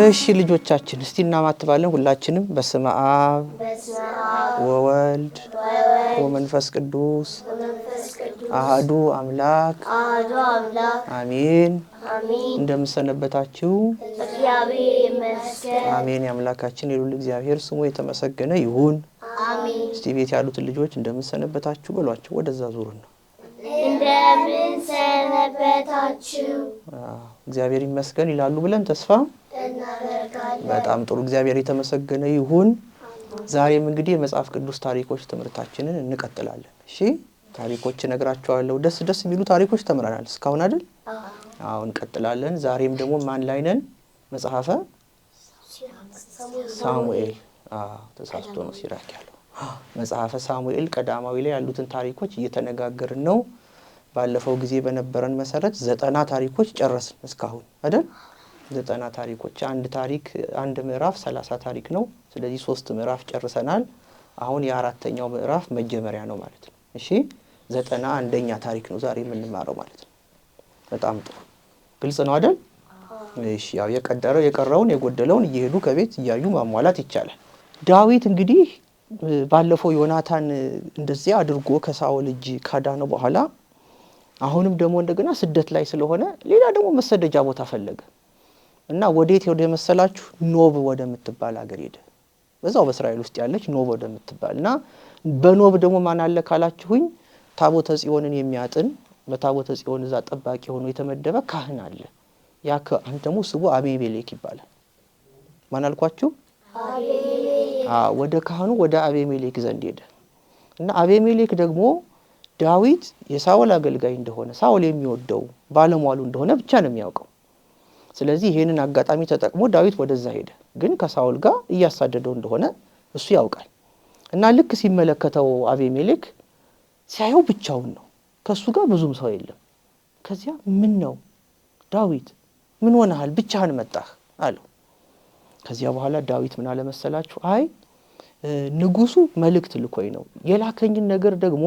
እሺ ልጆቻችን እስቲ እናማትባለን ሁላችንም በስመ አብ ወወልድ ወመንፈስ ቅዱስ አሐዱ አምላክ አሜን። እንደምሰነበታችሁ እግዚአብሔር ይመስገን። አሜን። የአምላካችን የልዑል እግዚአብሔር ስሙ የተመሰገነ ይሁን። አሜን። እስቲ ቤት ያሉትን ልጆች እንደምሰነበታችሁ በሏቸው። ወደዛ ዙሩና እንደምን ሰነበታችሁ? እግዚአብሔር ይመስገን ይላሉ ብለን ተስፋ እናደርጋለን። በጣም ጥሩ። እግዚአብሔር የተመሰገነ ይሁን። ዛሬም እንግዲህ የመጽሐፍ ቅዱስ ታሪኮች ትምህርታችንን እንቀጥላለን። እሺ ታሪኮች እነግራችኋለሁ። ደስ የሚሉ ታሪኮች ተምረናል እስካሁን አይደል? አሁን እንቀጥላለን። ዛሬም ደግሞ ማን ላይ ነን? መጽሐፈ ሳሙኤል። ተሳስቶ ነው ሲራክ ያለው። መጽሐፈ ሳሙኤል ቀዳማዊ ላይ ያሉትን ታሪኮች እየተነጋገርን ነው። ባለፈው ጊዜ በነበረን መሰረት 90 ታሪኮች ጨረስን እስካሁን አይደል? 90 ታሪኮች አንድ ምዕራፍ 30 ታሪክ ነው። ስለዚህ 3 ምዕራፍ ጨርሰናል። አሁን የአራተኛው ምዕራፍ መጀመሪያ ነው ማለት ነው። እሺ 91ኛ ታሪክ ነው ዛሬ የምንማረው ማለት ነው። በጣም ጥሩ ግልጽ ነው አይደል? እሺ ያው የቀረውን የጎደለውን እየሄዱ ከቤት እያዩ ማሟላት ይቻላል። ዳዊት እንግዲህ ባለፈው ዮናታን እንደዚህ አድርጎ ከሳኦል እጅ ካዳነው በኋላ አሁንም ደግሞ እንደገና ስደት ላይ ስለሆነ ሌላ ደግሞ መሰደጃ ቦታ ፈለገ እና ወዴት ወደ መሰላችሁ? ኖብ ወደምትባል ሀገር ሄደ። በዛው በእስራኤል ውስጥ ያለች ኖብ ወደምትባል እና በኖብ ደግሞ ማን አለ ካላችሁኝ ታቦተ ጽዮንን የሚያጥን በታቦተ ጽዮን እዛ ጠባቂ ሆኖ የተመደበ ካህን አለ። ያ ካህን ደግሞ ስሙ አቤሜሌክ ይባላል። ማን አልኳችሁ? ወደ ካህኑ ወደ አቤሜሌክ ዘንድ ሄደ እና አቤሜሌክ ደግሞ ዳዊት የሳኦል አገልጋይ እንደሆነ ሳኦል የሚወደው ባለሟሉ እንደሆነ ብቻ ነው የሚያውቀው። ስለዚህ ይሄንን አጋጣሚ ተጠቅሞ ዳዊት ወደዛ ሄደ። ግን ከሳኦል ጋር እያሳደደው እንደሆነ እሱ ያውቃል እና ልክ ሲመለከተው አቤሜሌክ ሲያየው ብቻውን ነው፣ ከሱ ጋር ብዙም ሰው የለም። ከዚያ ምን ነው ዳዊት ምን ሆነሃል? ብቻህን መጣህ አለው። ከዚያ በኋላ ዳዊት ምን አለ መሰላችሁ? አይ ንጉሱ መልእክት ልኮኝ ነው የላከኝን ነገር ደግሞ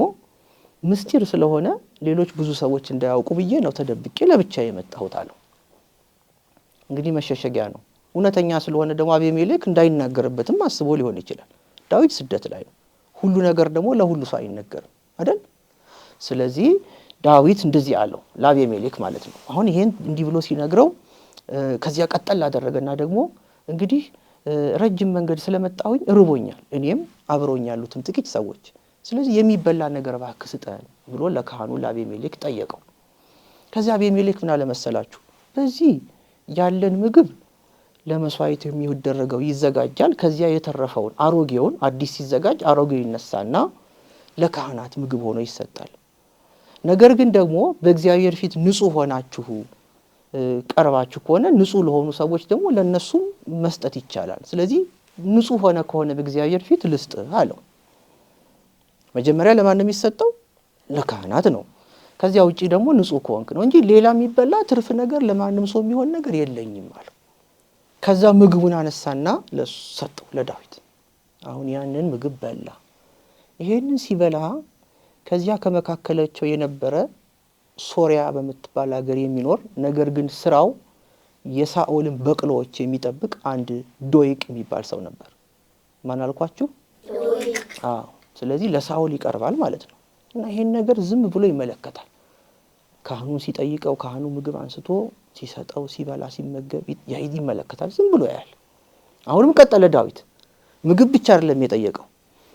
ምስጢር ስለሆነ ሌሎች ብዙ ሰዎች እንዳያውቁ ብዬ ነው ተደብቄ ለብቻዬ የመጣሁት አለው። እንግዲህ መሸሸጊያ ነው። እውነተኛ ስለሆነ ደግሞ አቤሜሌክ እንዳይናገርበትም አስቦ ሊሆን ይችላል። ዳዊት ስደት ላይ ነው። ሁሉ ነገር ደግሞ ለሁሉ ሰው አይነገርም አይደል? ስለዚህ ዳዊት እንደዚህ አለው ለአቤሜሌክ ማለት ነው። አሁን ይሄን እንዲህ ብሎ ሲነግረው ከዚያ ቀጠል አደረገና ደግሞ እንግዲህ ረጅም መንገድ ስለመጣሁኝ ርቦኛል፣ እኔም አብረውኝ ያሉትም ጥቂት ሰዎች፣ ስለዚህ የሚበላ ነገር እባክህ ስጠን ብሎ ለካህኑ ለአቤሜሌክ ጠየቀው። ከዚያ አቤሜሌክ ምን አለ መሰላችሁ? በዚህ ያለን ምግብ ለመስዋዕት የሚደረገው ይዘጋጃል። ከዚያ የተረፈውን አሮጌውን አዲስ ሲዘጋጅ አሮጌው ይነሳና ለካህናት ምግብ ሆኖ ይሰጣል። ነገር ግን ደግሞ በእግዚአብሔር ፊት ንጹህ ሆናችሁ ቀርባችሁ ከሆነ ንጹህ ለሆኑ ሰዎች ደግሞ ለነሱ መስጠት ይቻላል። ስለዚህ ንጹህ ሆነ ከሆነ በእግዚአብሔር ፊት ልስጥ አለው። መጀመሪያ ለማን ነው የሚሰጠው? ለካህናት ነው። ከዚያ ውጪ ደግሞ ንጹህ ከሆንክ ነው እንጂ ሌላ የሚበላ ትርፍ ነገር ለማንም ሰው የሚሆን ነገር የለኝም አለው። ከዛ ምግቡን አነሳና ለሰጠው ለዳዊት። አሁን ያንን ምግብ በላ። ይሄንን ሲበላ ከዚያ ከመካከላቸው የነበረ ሶሪያ በምትባል ሀገር የሚኖር ነገር ግን ስራው የሳኦልን በቅሎዎች የሚጠብቅ አንድ ዶይቅ የሚባል ሰው ነበር። ማን አልኳችሁ? ዶይቅ። ስለዚህ ለሳኦል ይቀርባል ማለት ነው እና ይሄን ነገር ዝም ብሎ ይመለከታል። ካህኑን ሲጠይቀው ካህኑ ምግብ አንስቶ ሲሰጠው ሲበላ ሲመገብ ይመለከታል፣ ዝም ብሎ ያያል። አሁንም ቀጠለ ዳዊት። ምግብ ብቻ አይደለም የጠየቀው።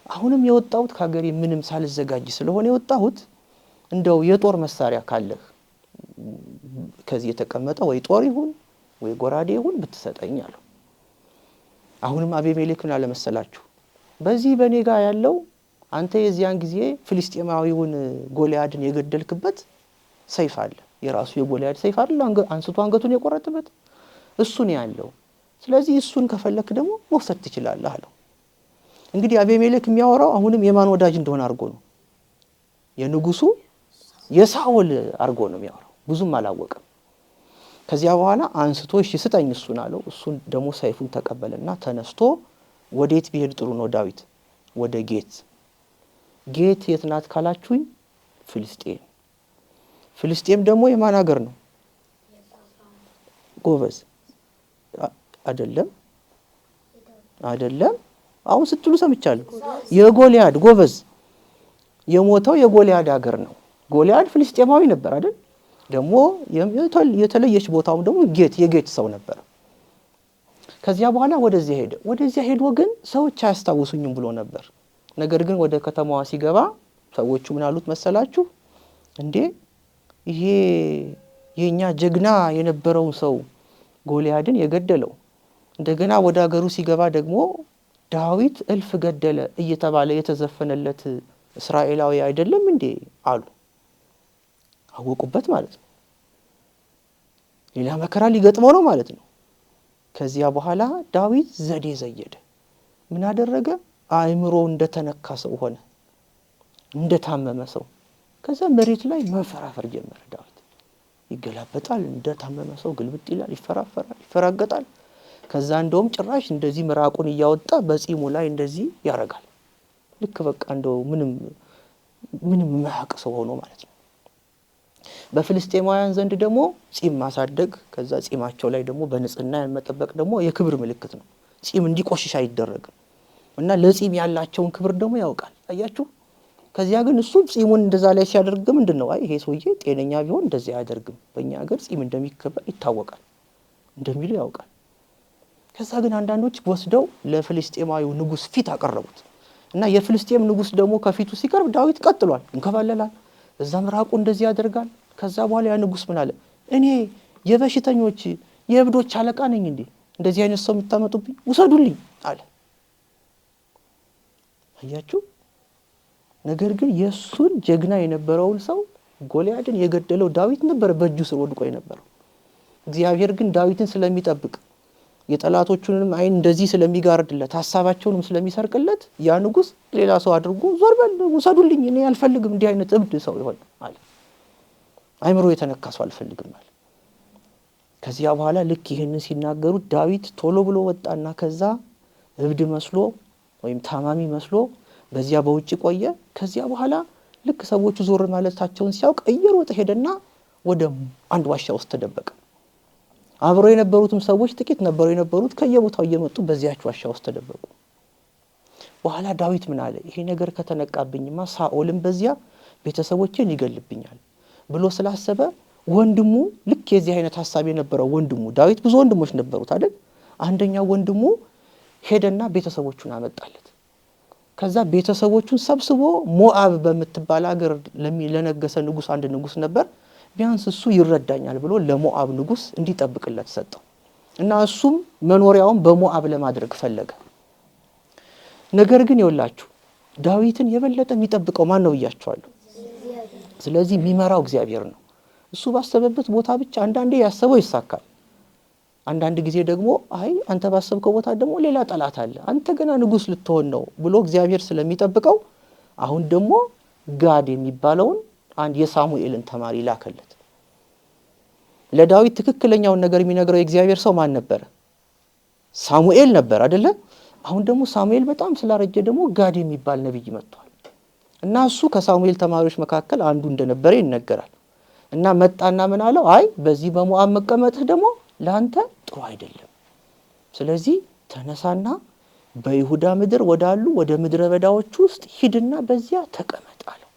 አሁንም የወጣሁት ከሀገሬ ምንም ሳልዘጋጅ ስለሆነ የወጣሁት እንደው የጦር መሳሪያ ካለህ ከዚህ የተቀመጠ ወይ ጦር ይሁን ወይ ጎራዴ ይሁን ብትሰጠኝ አለው። አሁንም አቤሜሌክ ምን አለ መሰላችሁ? በዚህ በኔ ጋር ያለው አንተ የዚያን ጊዜ ፍልስጤማዊውን ጎልያድን የገደልክበት ሰይፍ አለ፣ የራሱ የጎልያድ ሰይፍ አይደል አንስቶ አንገቱን የቆረጠበት እሱ ነው ያለው። ስለዚህ እሱን ከፈለክ ደግሞ መውሰድ ትችላለህ አለው። እንግዲህ አቤሜሌክ የሚያወራው አሁንም የማን ወዳጅ እንደሆነ አድርጎ ነው፣ የንጉሱ የሳኦል አድርጎ ነው የሚያወራው። ብዙም አላወቀም። ከዚያ በኋላ አንስቶ እሺ ስጠኝ እሱን አለው። እሱን ደግሞ ሰይፉን ተቀበለና ተነስቶ ወዴት ቢሄድ ጥሩ ነው ዳዊት? ወደ ጌት። ጌት የት ናት ካላችሁኝ? ፍልስጤም። ፍልስጤም ደግሞ የማን ሀገር ነው? ጎበዝ አይደለም አሁን ስትሉ ሰምቻለሁ። የጎልያድ ጎበዝ የሞተው የጎልያድ ሀገር ነው። ጎልያድ ፍልስጤማዊ ነበር አይደል? ደግሞ የተለየች ቦታውም ደግሞ የጌት ሰው ነበር። ከዚያ በኋላ ወደዚያ ሄዶ ግን ሰዎች አያስታውሱኝም ብሎ ነበር። ነገር ግን ወደ ከተማዋ ሲገባ ሰዎቹ ምን አሉት መሰላችሁ? እንዴ ይሄ የኛ ጀግና የነበረውን ሰው ጎልያድን የገደለው እንደገና ወደ ሀገሩ ሲገባ ደግሞ ዳዊት እልፍ ገደለ እየተባለ የተዘፈነለት እስራኤላዊ አይደለም እንዴ አሉ። አወቁበት ማለት ነው። ሌላ መከራ ሊገጥመው ነው ማለት ነው። ከዚያ በኋላ ዳዊት ዘዴ ዘየደ። ምን አደረገ? አእምሮ እንደተነካ ሰው ሆነ፣ እንደታመመ ሰው። ከዛ መሬት ላይ መንፈራፈር ጀመረ። ዳዊት ይገላበጣል፣ እንደታመመ ሰው ግልብጥ ይላል፣ ይፈራፈራል፣ ይፈራገጣል። ከዛ እንደውም ጭራሽ እንደዚህ ምራቁን እያወጣ በጺሙ ላይ እንደዚህ ያረጋል። ልክ በቃ እንደው ምንም ማያውቅ ሰው ሆኖ ማለት ነው። በፍልስጤማውያን ዘንድ ደግሞ ጺም ማሳደግ ከዛ ጺማቸው ላይ ደግሞ በንጽህና መጠበቅ ደግሞ የክብር ምልክት ነው። ጺም እንዲቆሽሽ አይደረግም እና ለጺም ያላቸውን ክብር ደግሞ ያውቃል። አያችሁ? ከዚያ ግን እሱ ጺሙን እንደዛ ላይ ሲያደርግ ምንድነው? አይ ይሄ ሰውዬ ጤነኛ ቢሆን እንደዚህ አያደርግም፣ በእኛ ሀገር ጺም እንደሚከበር ይታወቃል እንደሚሉ ያውቃል። ከዛ ግን አንዳንዶች ወስደው ለፍልስጤማዊው ንጉስ ፊት አቀረቡት እና የፍልስጤም ንጉስ ደግሞ ከፊቱ ሲቀርብ ዳዊት ቀጥሏል፣ እንከባለላል፣ እዛ ምራቁ እንደዚህ ያደርጋል። ከዛ በኋላ ያ ንጉስ ምን አለ? እኔ የበሽተኞች የእብዶች አለቃ ነኝ እንዴ? እንደዚህ አይነት ሰው የምታመጡብኝ? ውሰዱልኝ አለ። አያችሁ? ነገር ግን የሱን ጀግና የነበረውን ሰው ጎልያድን የገደለው ዳዊት ነበር በእጁ ስር ወድቆ የነበረው። እግዚአብሔር ግን ዳዊትን ስለሚጠብቅ የጠላቶቹንም አይን እንደዚህ ስለሚጋርድለት ሐሳባቸውንም ስለሚሰርቅለት ያ ንጉስ ሌላ ሰው አድርጎ ዞር በል ውሰዱልኝ፣ እኔ አልፈልግም እንዲህ አይነት እብድ ሰው ይሆን አለ። አይምሮ የተነካ ሰው አልፈልግም አለ። ከዚያ በኋላ ልክ ይሄንን ሲናገሩት ዳዊት ቶሎ ብሎ ወጣና ከዛ እብድ መስሎ ወይም ታማሚ መስሎ በዚያ በውጭ ቆየ። ከዚያ በኋላ ልክ ሰዎቹ ዞር ማለታቸውን ሲያውቅ እየሮጠ ሄደና ወደ አንድ ዋሻ ውስጥ ተደበቀ። አብሮ የነበሩትም ሰዎች ጥቂት ነበሩ የነበሩት፣ ከየቦታው እየመጡ በዚያች ዋሻ ውስጥ ተደበቁ። በኋላ ዳዊት ምን አለ? ይሄ ነገር ከተነቃብኝማ ሳኦልም በዚያ ቤተሰቦቼን ይገልብኛል ብሎ ስላሰበ ወንድሙ ልክ የዚህ አይነት ሐሳብ የነበረው ወንድሙ ዳዊት ብዙ ወንድሞች ነበሩት አይደል? አንደኛው ወንድሙ ሄደና ቤተሰቦቹን አመጣለት። ከዛ ቤተሰቦቹን ሰብስቦ ሞአብ በምትባል ሀገር ለነገሰ ንጉስ አንድ ንጉስ ነበር፣ ቢያንስ እሱ ይረዳኛል ብሎ ለሞአብ ንጉስ እንዲጠብቅለት ሰጠው እና እሱም መኖሪያውን በሞአብ ለማድረግ ፈለገ። ነገር ግን ይወላችሁ ዳዊትን የበለጠ የሚጠብቀው ማን ነው ብያቸዋለሁ? ስለዚህ የሚመራው እግዚአብሔር ነው። እሱ ባሰበበት ቦታ ብቻ አንዳንዴ ያሰበው ይሳካል። አንዳንድ ጊዜ ደግሞ አይ አንተ ባሰብከው ቦታ ደግሞ ሌላ ጠላት አለ፣ አንተ ገና ንጉስ ልትሆን ነው ብሎ እግዚአብሔር ስለሚጠብቀው አሁን ደግሞ ጋድ የሚባለውን አንድ የሳሙኤልን ተማሪ ላከለት። ለዳዊት ትክክለኛውን ነገር የሚነግረው የእግዚአብሔር ሰው ማን ነበር? ሳሙኤል ነበር አይደለ? አሁን ደግሞ ሳሙኤል በጣም ስላረጀ ደግሞ ጋድ የሚባል ነብይ መጥቷል እና እሱ ከሳሙኤል ተማሪዎች መካከል አንዱ እንደነበረ ይነገራል። እና መጣና ምን አለው? አይ በዚህ በሞአብ መቀመጥህ ደግሞ ለአንተ ጥሩ አይደለም፣ ስለዚህ ተነሳና በይሁዳ ምድር ወዳሉ ወደ ምድረ በዳዎች ውስጥ ሂድና በዚያ ተቀመጥ አለው።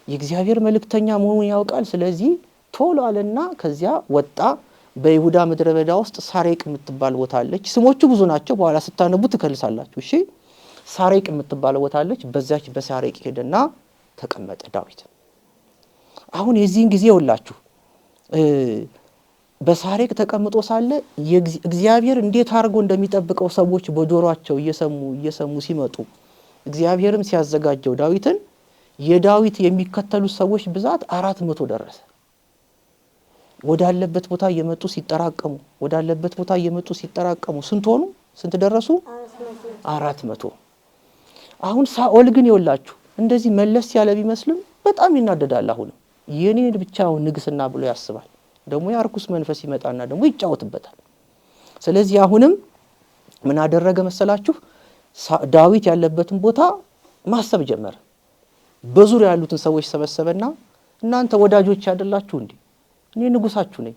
የእግዚአብሔር መልእክተኛ መሆኑን ያውቃል። ስለዚህ ቶሎ አለና ከዚያ ወጣ። በይሁዳ ምድረ በዳ ውስጥ ሳሬቅ የምትባል ቦታ አለች። ስሞቹ ብዙ ናቸው፣ በኋላ ስታነቡ ትከልሳላችሁ። እሺ፣ ሳሬቅ የምትባል ቦታ አለች። በዛች በሳሬቅ ሄደና ተቀመጠ ዳዊት። አሁን የዚህን ጊዜ ይውላችሁ በሳሬቅ ተቀምጦ ሳለ እግዚአብሔር እንዴት አድርጎ እንደሚጠብቀው ሰዎች በጆሮአቸው እየሰሙ ሲመጡ እግዚአብሔርም ሲያዘጋጀው ዳዊትን የዳዊት የሚከተሉ ሰዎች ብዛት 400 ደረሰ። ወዳለበት ቦታ እየመጡ ሲጠራቀሙ ስንት ሆኑ? ስንት ደረሱ? 400። አሁን ሳኦል ግን ይወላችሁ እንደዚህ መለስ ያለ ቢመስልም በጣም ይናደዳል። አሁንም የኔን ብቻውን ንግስና ብሎ ያስባል። ደግሞ ያርኩስ መንፈስ ይመጣና ደግሞ ይጫወትበታል። ስለዚህ አሁንም ምን አደረገ መሰላችሁ? ዳዊት ያለበትን ቦታ ማሰብ ጀመረ። በዙሪያ ያሉትን ሰዎች ሰበሰበና እናንተ ወዳጆች አይደላችሁ እንዴ? እኔ ንጉሳችሁ ነኝ።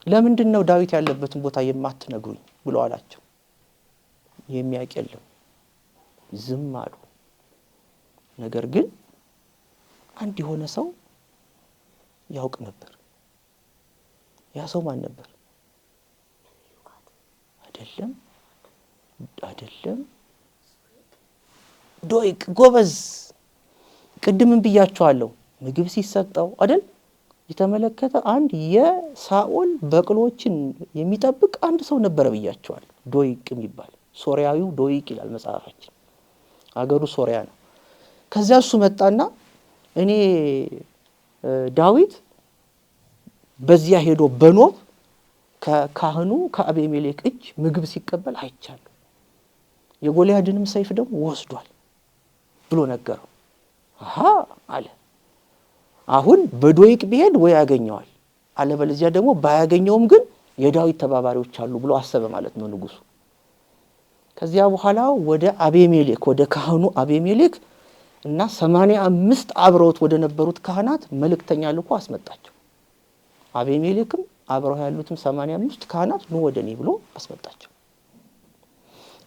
ለምንድነው ዳዊት ያለበትን ቦታ የማትነግሩኝ ብሎ አላቸው። የሚያውቅ የለም፣ ዝም አሉ። ነገር ግን አንድ የሆነ ሰው ያውቅ ነበር። ያ ሰው ማን ነበር? አይደለም ዶይቅ ጎበዝ። ቅድምም ብያቸዋለሁ፣ ምግብ ሲሰጠው አይደል የተመለከተ አንድ የሳኦል በቅሎችን የሚጠብቅ አንድ ሰው ነበር ብያቸዋለሁ። ዶይቅ የሚባል ሶሪያዊው ዶይቅ ይላል መጽሐፋችን። አገሩ ሶሪያ ነው። ከዚያ እሱ መጣና እኔ ዳዊት በዚያ ሄዶ በኖብ ከካህኑ ከአቤሜሌክ እጅ ምግብ ሲቀበል አይቻለሁ፣ የጎልያድንም ሰይፍ ደግሞ ወስዷል ብሎ ነገረው። አሃ አለ። አሁን በዶይቅ ቢሄድ ወይ ያገኘዋል፣ አለበለዚያ ደግሞ ባያገኘውም ግን የዳዊት ተባባሪዎች አሉ ብሎ አሰበ ማለት ነው ንጉሱ። ከዚያ በኋላ ወደ አቤሜሌክ ወደ ካህኑ አቤሜሌክ እና 85 አብረውት ወደ ነበሩት ካህናት መልእክተኛ ልኮ አስመጣቸው። አቤሜሌክም አብረው ያሉትም 85 ካህናት ነው ወደኔ ብሎ አስመጣቸው።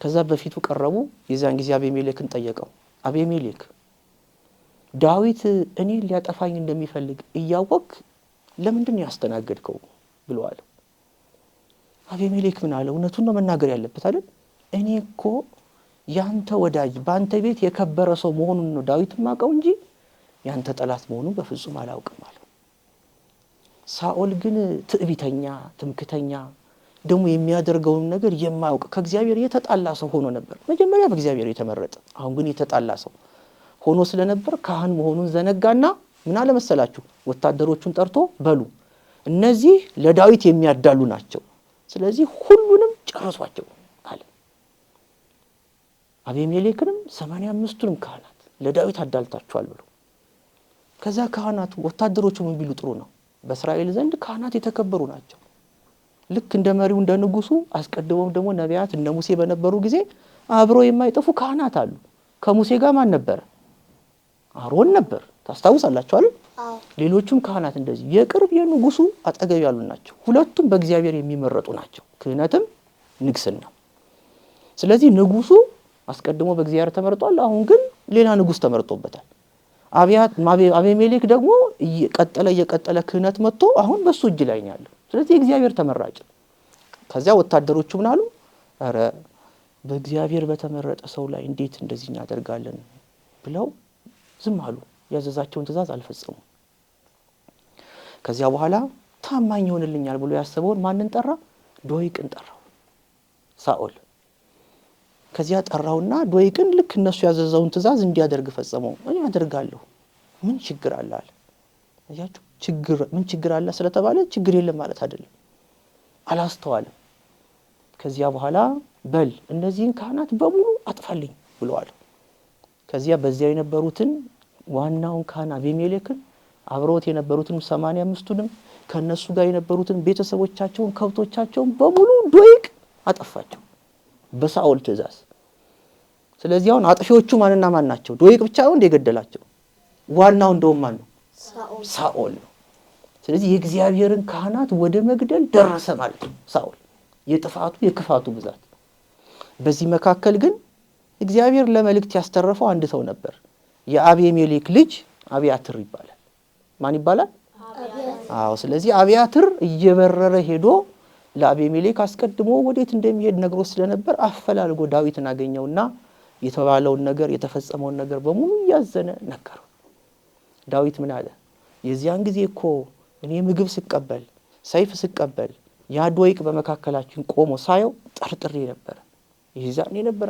ከዛ በፊቱ ቀረቡ። የዛን ጊዜ አቤሜሌክን ጠየቀው። አቤሜሌክ ዳዊት እኔ ሊያጠፋኝ እንደሚፈልግ እያወቅ ለምንድን ያስተናገድከው ብሎ አለ። አቤሜሌክ ምን አለ? እውነቱን ነው መናገር ያለበት አይደል? እኔ እኮ ያንተ ወዳጅ ባንተ ቤት የከበረ ሰው መሆኑን ነው ዳዊት ማቀው እንጂ ያንተ ጠላት መሆኑን በፍጹም አላውቅም አለ። ሳኦል ግን ትዕቢተኛ፣ ትምክተኛ ደግሞ የሚያደርገውን ነገር የማያውቅ ከእግዚአብሔር የተጣላ ሰው ሆኖ ነበር። መጀመሪያ በእግዚአብሔር የተመረጠ አሁን ግን የተጣላ ሰው ሆኖ ስለነበር ካህን መሆኑን ዘነጋና ምን አለ መሰላችሁ? ወታደሮቹን ጠርቶ በሉ እነዚህ ለዳዊት የሚያዳሉ ናቸው፣ ስለዚህ ሁሉንም ጨርሷቸው አለ። አቤሜሌክንም 85ቱንም ካህናት ለዳዊት አዳልታቸዋል ብሎ ከዛ ካህናቱ ወታደሮቹ ምን ቢሉ ጥሩ ነው? በእስራኤል ዘንድ ካህናት የተከበሩ ናቸው። ልክ እንደ መሪው እንደ ንጉሱ አስቀድሞም ደግሞ ነቢያት እነ ሙሴ በነበሩ ጊዜ አብሮ የማይጠፉ ካህናት አሉ። ከሙሴ ጋር ማን ነበር? አሮን ነበር። ታስታውሳላችሁ አይደል? ሌሎቹም ካህናት እንደዚህ የቅርብ የንጉሱ አጠገብ ያሉ ናቸው። ሁለቱም በእግዚአብሔር የሚመረጡ ናቸው፣ ክህነትም ንግስና። ስለዚህ ንጉሱ አስቀድሞ በእግዚአብሔር ተመርጧል። አሁን ግን ሌላ ንጉስ ተመርጦበታል። አቤሜሌክ ደግሞ እየቀጠለ ክህነት መጥቶ አሁን በሱ እጅ ላይ ነው ያለው። ስለዚህ እግዚአብሔር ተመራጭ። ከዚያ ወታደሮቹ ምን አሉ? አረ በእግዚአብሔር በተመረጠ ሰው ላይ እንዴት እንደዚህ እናደርጋለን ብለው ዝም አሉ። ያዘዛቸውን ትእዛዝ አልፈጸሙም። ከዚያ በኋላ ታማኝ ይሆንልኛል ብሎ ያሰበውን ማንን ጠራ? ዶይቅን ጠራው ሳኦል። ከዚያ ጠራውና ዶይቅን ልክ እነሱ ያዘዘውን ትእዛዝ እንዲያደርግ ፈጸመው። እኔ አደርጋለሁ፣ ምን ችግር አለ አለ። አያችሁ፣ ምን ችግር አለ ስለተባለ ችግር የለም ማለት አይደለም። አላስተዋለም። ከዚያ በኋላ በል እነዚህን ካህናት በሙሉ አጥፋልኝ ብለዋል። ከዚያ በዚያ የነበሩትን ዋናውን ካህን አቤሜሌክን አብረውት የነበሩትን 85ቱንም ከነሱ ጋር የነበሩትን ቤተሰቦቻቸውን ከብቶቻቸውን በሙሉ ዶይቅ አጠፋቸው በሳኦል ትእዛዝ። ስለዚህ አሁን አጥፊዎቹ ማንና ማን ናቸው? ዶይቅ ብቻ ነው እንደገደላቸው። ዋናው እንደውም ማን ነው? ሳኦል ነው። ስለዚህ የእግዚአብሔርን ካህናት ወደ መግደል ደረሰ ማለት ነው ሳኦል፣ የጥፋቱ የክፋቱ ብዛት። በዚህ መካከል ግን እግዚአብሔር ለመልእክት ያስተረፈው አንድ ሰው ነበር። የአቤሜሌክ ልጅ አብያትር ይባላል። ማን ይባላል? አዎ። ስለዚህ አብያትር እየበረረ ሄዶ ለአቤሜሌክ አስቀድሞ ወዴት እንደሚሄድ ነግሮ ስለነበር አፈላልጎ ዳዊትን አገኘውና የተባለውን ነገር የተፈጸመውን ነገር በሙሉ ያዘነ ነገረው። ዳዊት ምን አለ? የዚያን ጊዜ እኮ እኔ ምግብ ስቀበል ሰይፍ ስቀበል ያ ዶይቅ በመካከላችን ቆሞ ሳየው ጠርጥሬ ነበር። ይዛኔ ነበር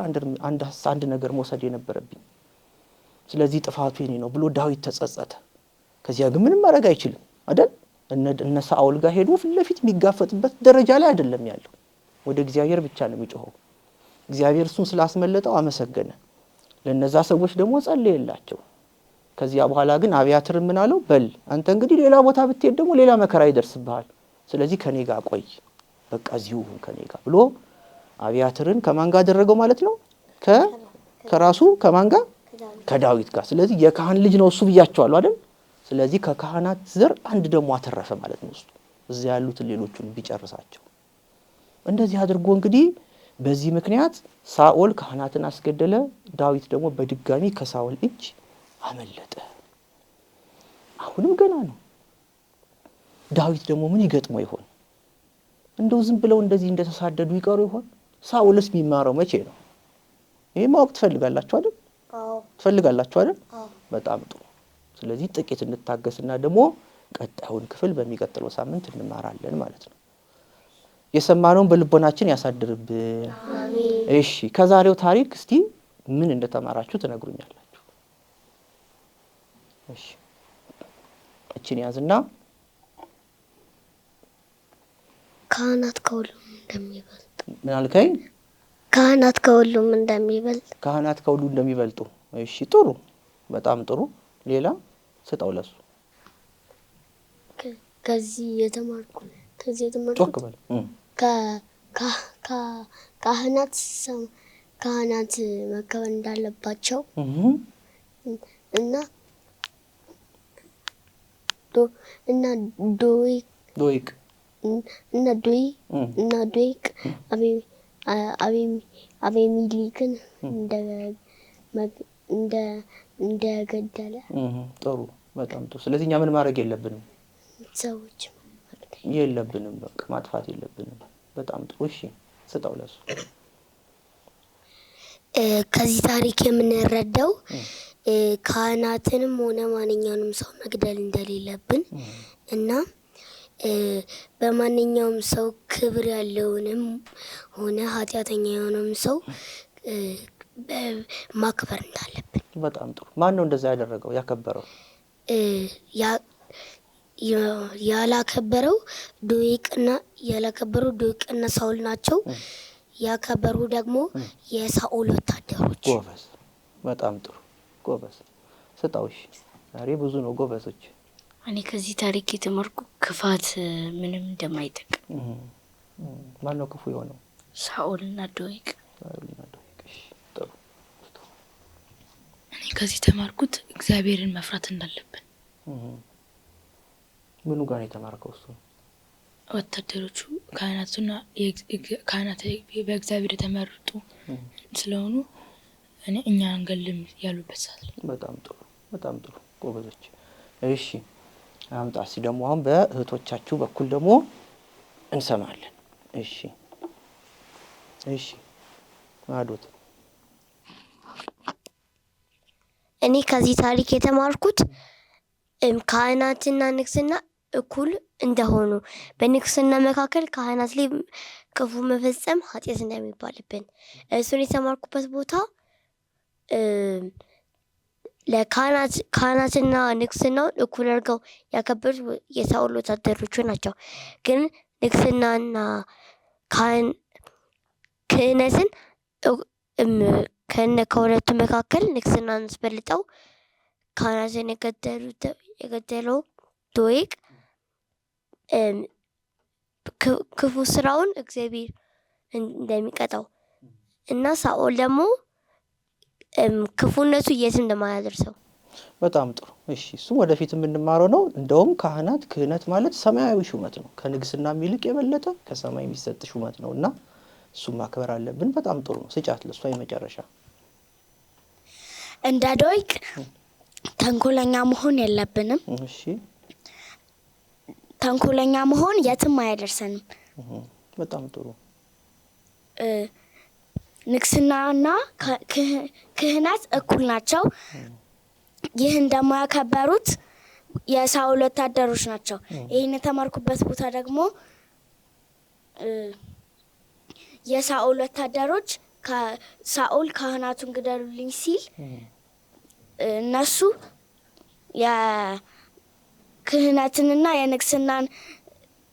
አንድ ነገር መውሰድ የነበረብኝ። ስለዚህ ጥፋቱ የኔ ነው ብሎ ዳዊት ተጸጸተ። ከዚያ ግን ምንም ማድረግ አይችልም አይደል? እነ ሳኦል ጋር ሄዶ ፊት ለፊት የሚጋፈጥበት ደረጃ ላይ አይደለም ያለው። ወደ እግዚአብሔር ብቻ ነው የሚጮኸው። እግዚአብሔር እሱን ስላስመለጠው አመሰገነ። ለነዛ ሰዎች ደግሞ ጸለየላቸው። ከዚያ በኋላ ግን አብያትር ምን አለው? በል አንተ እንግዲህ ሌላ ቦታ ብትሄድ ደግሞ ሌላ መከራ ይደርስብሃል። ስለዚህ ከኔ ጋር ቆይ፣ በቃ እዚሁ ከኔ ጋር ብሎ አብያትርን ከማን ጋር አደረገው ማለት ነው? ከራሱ ከማን ጋር? ከዳዊት ጋር። ስለዚህ የካህን ልጅ ነው እሱ ብያቸዋለሁ አይደል? ስለዚህ ከካህናት ዘር አንድ ደግሞ አተረፈ ማለት ነው እሱ። እዛ ያሉትን ሌሎቹን ቢጨርሳቸው። እንደዚህ አድርጎ እንግዲህ በዚህ ምክንያት ሳኦል ካህናትን አስገደለ። ዳዊት ደግሞ በድጋሚ ከሳኦል እጅ አመለጠ። አሁንም ገና ነው። ዳዊት ደግሞ ምን ይገጥመው ይሆን? እንደው ዝም ብለው እንደዚህ እንደተሳደዱ ይቀሩ ይሆን? ሳኦልስ የሚማረው መቼ ነው? ይሄ ማወቅ ትፈልጋላችሁ አይደል? ትፈልጋላችሁ አይደል? በጣም ጥሩ። ስለዚህ ጥቂት እንታገስና ደግሞ ቀጣዩን ክፍል በሚቀጥለው ሳምንት እንማራለን ማለት ነው። የሰማነውን በልቦናችን ያሳድርብን። አሜን። እሺ፣ ከዛሬው ታሪክ እስቲ ምን እንደተማራችሁ ትነግሩኛላችሁ? እሺ፣ እቺን ያዝና ካህናት ከሁሉም እንደሚበልጡ። ምን አልከኝ? ካህናት ከሁሉም እንደሚበልጥ። ካህናት ከሁሉ እንደሚበልጡ። እሺ፣ ጥሩ፣ በጣም ጥሩ። ሌላ ስጠው ለሱ። ከዚህ የተማርኩት ጮክ በል። ካህናት መከበር እንዳለባቸው እና ዶይቅ አቤሜሌክን እንደገደለ። ጥሩ፣ በጣም ጥሩ። ስለዚህ እኛ ምን ማድረግ የለብንም? ሰዎች የለብንም፣ በቃ ማጥፋት የለብንም። በጣም ጥሩ። እሺ፣ ስጠው ለሱ። ከዚህ ታሪክ የምንረዳው ካህናትንም ሆነ ማንኛውንም ሰው መግደል እንደሌለብን እና በማንኛውም ሰው ክብር ያለውንም ሆነ ኃጢአተኛ የሆነም ሰው ማክበር እንዳለብን። በጣም ጥሩ። ማን ነው እንደዛ ያደረገው ያከበረው? ያላከበረው ዶይቅና ሳኦል ናቸው። ያከበሩ ደግሞ የሳኦል ወታደሮች። ጎበዝ፣ በጣም ጥሩ ጎበዝ። ስጣውሽ ዛሬ ብዙ ነው ጎበዞች። እኔ ከዚህ ታሪክ የተማርኩ ክፋት ምንም እንደማይጠቅም። ማን ነው ክፉ የሆነው? ሳኦልና ዶይቅ። እሺ፣ ጥሩ። እኔ ከዚህ ተማርኩት እግዚአብሔርን መፍራት እንዳለብን። ምኑ ጋር የተማርከው? እሱ ወታደሮቹ ካህናት በእግዚአብሔር የተመረጡ ስለሆኑ እኛ አንገልም ያሉበት ሰዓት። በጣም ጥሩ፣ በጣም ጥሩ ጎበዞች። እሺ፣ አምጣ እስኪ ደግሞ አሁን በእህቶቻችሁ በኩል ደግሞ እንሰማለን። እሺ፣ እሺ። ማዶት እኔ ከዚህ ታሪክ የተማርኩት ካህናትና ንግስና እኩል እንደሆኑ፣ በንግስና መካከል ካህናት ላይ ክፉ መፈጸም ኃጢአት እንደሚባልብን እሱን የተማርኩበት ቦታ ለካህናትና ንግስናውን እኩል አድርገው ያከበሩት የሳኦል ወታደሮቹ ናቸው። ግን ንግስናና ክህነትን ከሁለቱ መካከል ንግስናን አስበልጠው ካህናትን የገደለው ዶይቅ ክፉ ስራውን እግዚአብሔር እንደሚቀጣው እና ሳኦል ደግሞ ክፉነቱ የት እንደማያደርሰው። በጣም ጥሩ። እሺ፣ እሱም ወደፊት የምንማረው ነው። እንደውም ክህነት ማለት ሰማያዊ ሹመት ነው። ከንግስና ይልቅ የበለጠ ከሰማይ የሚሰጥ ሹመት ነው እና እሱም ማክበር አለብን። በጣም ጥሩ ነው። ስጫት ለሷ የመጨረሻ። እንደ ዶይቅ ተንኮለኛ መሆን የለብንም። እሺ፣ ተንኮለኛ መሆን የትም አያደርሰንም። በጣም ጥሩ። ንግስናና ክህነት እኩል ናቸው። ይህን ደግሞ ያከበሩት የሳኦል ወታደሮች ናቸው። ይህን የተማርኩበት ቦታ ደግሞ የሳኦል ወታደሮች ሳኦል ካህናቱን ግደሉልኝ ሲል እነሱ የክህነትንና የንግስናን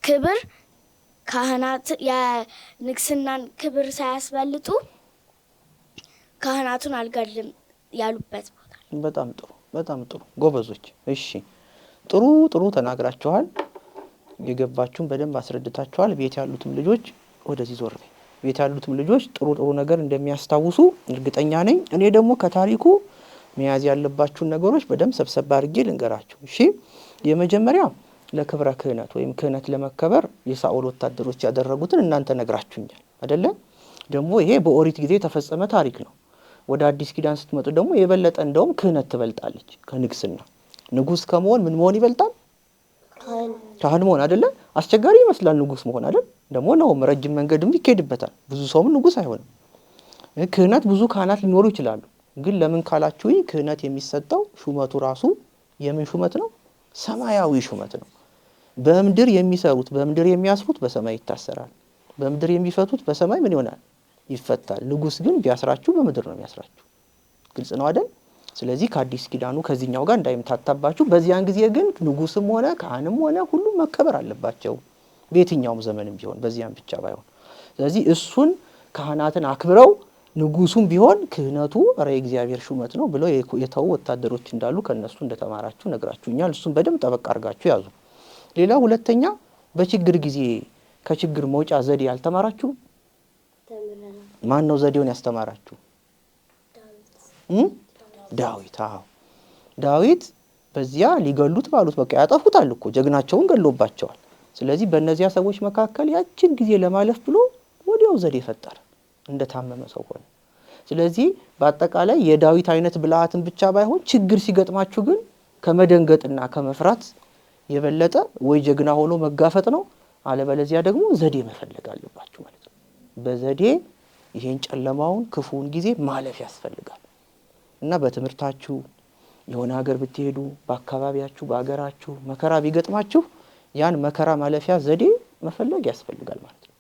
ክብር የንግስናን ክብር ሳያስበልጡ ካህናቱን አልገድልም ያሉበት ቦታ። በጣም ጥሩ፣ በጣም ጥሩ ጎበዞች። እሺ፣ ጥሩ ተናግራችኋል። የገባችሁን በደንብ አስረድታችኋል። ቤት ያሉትም ልጆች ወደዚህ ዞር በይ። ቤት ያሉትም ልጆች ጥሩ ነገር እንደሚያስታውሱ እርግጠኛ ነኝ። እኔ ደግሞ ከታሪኩ መያዝ ያለባችሁን ነገሮች በደንብ ሰብሰብ አድርጌ ልንገራችሁ። እሺ፣ የመጀመሪያ ለክብረ ክህነት ወይም ክህነት ለመከበር የሳኦል ወታደሮች ያደረጉትን እናንተ ነግራችሁኛል አይደለ? ደግሞ ይሄ በኦሪት ጊዜ የተፈጸመ ታሪክ ነው። ወደ አዲስ ኪዳን ስትመጡ ደግሞ የበለጠ እንደውም ክህነት ትበልጣለች ከንግስና። ንጉስ ከመሆን ምን መሆን ይበልጣል? ካህን መሆን አይደለ? አስቸጋሪ ይመስላል ንጉስ መሆን አይደል? ደግሞ ነው ረጅም መንገድም ይኬድበታል። ብዙ ሰውም ንጉስ አይሆንም። ክህነት ብዙ ካህናት ሊኖሩ ይችላሉ። ግን ለምን ካላችሁኝ ክህነት የሚሰጠው ሹመቱ ራሱ የምን ሹመት ነው? ሰማያዊ ሹመት ነው። በምድር የሚሰሩት በምድር የሚያስሩት በሰማይ ይታሰራል። በምድር የሚፈቱት በሰማይ ምን ይሆናል? ይፈታል። ንጉስ ግን ቢያስራችሁ በምድር ነው የሚያስራችሁ። ግልጽ ነው አይደል? ስለዚህ ከአዲስ ኪዳኑ ከዚህኛው ጋር እንዳይምታታባችሁ። በዚያን ጊዜ ግን ንጉስም ሆነ ካህንም ሆነ ሁሉም መከበር አለባቸው፣ በየትኛውም ዘመንም ቢሆን፣ በዚያም ብቻ ባይሆን። ስለዚህ እሱን ካህናትን አክብረው ንጉሱም ቢሆን ክህነቱ የእግዚአብሔር ሹመት ነው ብለው የተው ወታደሮች እንዳሉ ከነሱ እንደተማራችሁ ነግራችሁኛል። እሱን በደንብ ጠበቅ አድርጋችሁ ያዙ። ሌላ ሁለተኛ በችግር ጊዜ ከችግር መውጫ ዘዴ ያልተማራችሁ ማን ነው? ዘዴውን ያስተማራችሁ? ዳዊት። አዎ ዳዊት በዚያ ሊገሉት ባሉት በቃ ያጠፉታል እኮ ጀግናቸውን ገሎባቸዋል። ስለዚህ በእነዚያ ሰዎች መካከል ያችን ጊዜ ለማለፍ ብሎ ወዲያው ዘዴ ፈጠረ፣ እንደታመመ ሰው ሆነ። ስለዚህ በአጠቃላይ የዳዊት አይነት ብልሃትን ብቻ ባይሆን ችግር ሲገጥማችሁ ግን ከመደንገጥና ከመፍራት የበለጠ ወይ ጀግና ሆኖ መጋፈጥ ነው፣ አለበለዚያ ደግሞ ዘዴ መፈለግ አለባችሁ ማለት ነው። በዘዴ ይሄን ጨለማውን ክፉውን ጊዜ ማለፍ ያስፈልጋል። እና በትምህርታችሁ የሆነ ሀገር ብትሄዱ በአካባቢያችሁ በአገራችሁ መከራ ቢገጥማችሁ ያን መከራ ማለፊያ ዘዴ መፈለግ ያስፈልጋል ማለት ነው።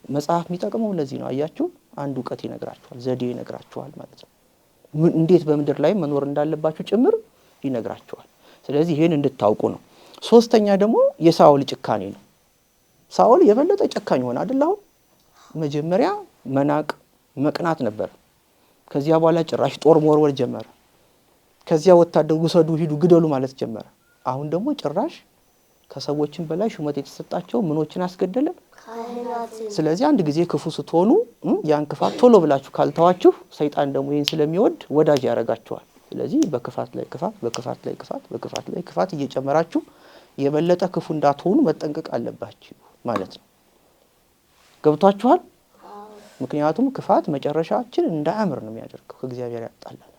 መጽሐፍ የሚጠቅመው ለዚህ ነው። አያችሁ፣ አንድ እውቀት ይነግራችኋል፣ ዘዴ ይነግራችኋል ማለት ነው። እንዴት በምድር ላይ መኖር እንዳለባችሁ ጭምር ይነግራችኋል። ስለዚህ ይሄን እንድታውቁ ነው። ሶስተኛ ደግሞ የሳኦል ጭካኔ ነው። ሳኦል የበለጠ ጨካኝ ሆነ አይደል? አሁን መጀመሪያ መናቅ መቅናት ነበር። ከዚያ በኋላ ጭራሽ ጦር መወርወር ጀመረ። ከዚያ ወታደር ውሰዱ ሂዱ ግደሉ ማለት ጀመረ። አሁን ደግሞ ጭራሽ ከሰዎችን በላይ ሹመት የተሰጣቸው ምኖችን አስገደለ? ስለዚህ አንድ ጊዜ ክፉ ስትሆኑ ያን ክፋት ቶሎ ብላችሁ ካልተዋችሁ ሰይጣን ደግሞ ይሄን ስለሚወድ ወዳጅ ያረጋችኋል። ስለዚህ በክፋት ላይ ክፋት፣ በክፋት ላይ ክፋት፣ በክፋት ላይ ክፋት እየጨመራችሁ የበለጠ ክፉ እንዳትሆኑ መጠንቀቅ አለባችሁ ማለት ነው። ገብቷችኋል? ምክንያቱም ክፋት መጨረሻችን እንዳያምር ነው የሚያደርገው፣ ከእግዚአብሔር ያጣላል።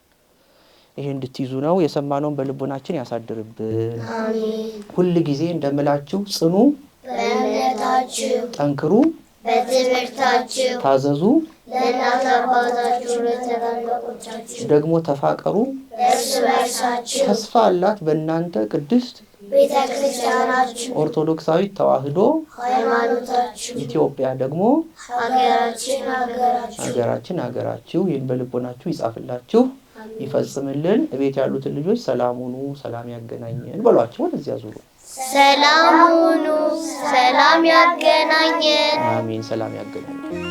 ይሄ እንድትይዙ ነው። የሰማነውን በልቦናችን ያሳድርብን። አሜን። ሁል ጊዜ እንደምላችሁ ጽኑ፣ በእምነታችሁ ጠንክሩ፣ በትምህርታችሁ ታዘዙ፣ ለእናት አባታችሁ ለታላላቆቻችሁ ደግሞ ተፋቀሩ። እርስ በርሳችሁ ተስፋ አላት በእናንተ ቅድስት ቤተ ክርስቲያናችሁ ኦርቶዶክሳዊት ተዋሕዶ ሃይማኖታችሁ ኢትዮጵያ ደግሞ ሀገራችን ሀገራችሁ። ይህን በልቦናችሁ ይጻፍላችሁ ይፈጽምልን። እቤት ያሉትን ልጆች ሰላም ሁኑ፣ ሰላም ያገናኘን በሏቸው። ወደዚያ ዙሩ። ሰላም ሁኑ፣ ሰላም ያገናኘን። አሜን። ሰላም ያገናኘን።